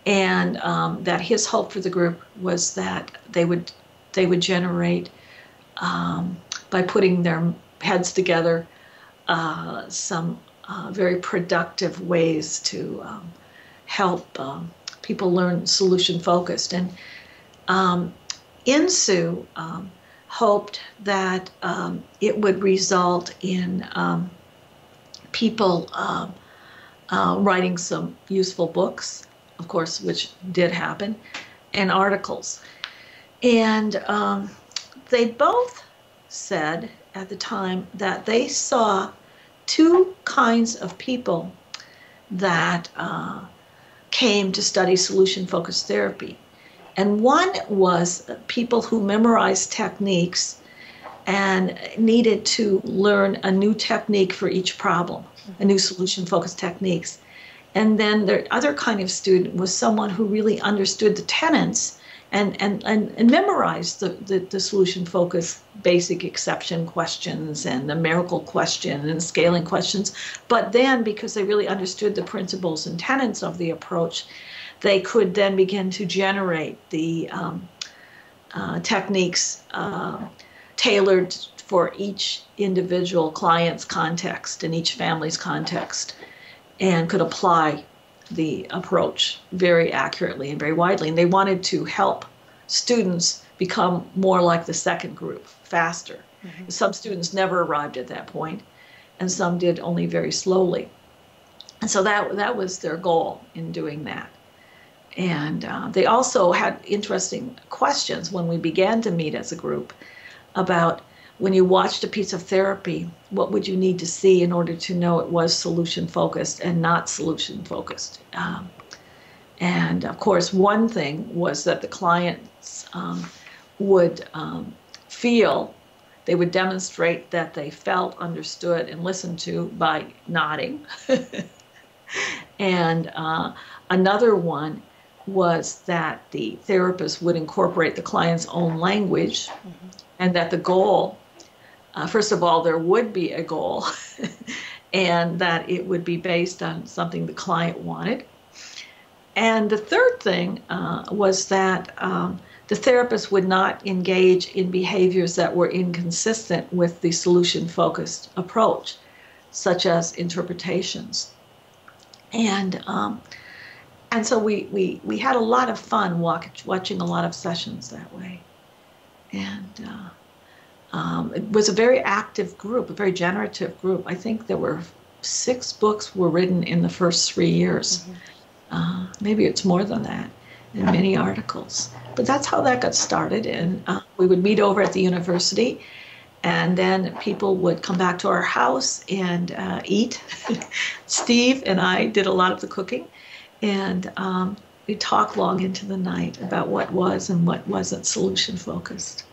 and that his hope for the group was that they would generate, by putting their heads together, some very productive ways to help people learn solution focused. And Insu hoped that it would result in people writing some useful books, of course, which did happen, and articles. And they both said at the time that they saw two kinds of people that came to study solution-focused therapy. And one was people who memorized techniques and needed to learn a new technique for each problem, a new solution-focused techniques. And then the other kind of student was someone who really understood the tenets and memorized the solution-focused basic exception questions and numerical question and scaling questions. But then, because they really understood the principles and tenets of the approach, they could then begin to generate the techniques tailored for each individual client's context and each family's context, and could apply the approach very accurately and very widely. And they wanted to help students become more like the second group, faster. Mm-hmm. Some students never arrived at that point, and some did only very slowly. And so that was their goal in doing that. And they also had interesting questions when we began to meet as a group about, when you watched a piece of therapy, what would you need to see in order to know it was solution-focused and not solution-focused? And of course, one thing was that the clients would feel, they would demonstrate that they felt understood and listened to by nodding. And another one was that the therapist would incorporate the client's own language, mm-hmm. and that the goal, first of all, there would be a goal, and that it would be based on something the client wanted. And the third thing was that the therapist would not engage in behaviors that were inconsistent with the solution-focused approach, such as interpretations. And so we had a lot of fun watching a lot of sessions that way. And it was a very active group, a very generative group. I think there were 6 books were written in the first 3 years. Mm-hmm. Maybe it's more than that, and many articles. But that's how that got started. And we would meet over at the university, and then people would come back to our house and eat. Steve and I did a lot of the cooking, and we talked long into the night about what was and what wasn't solution-focused.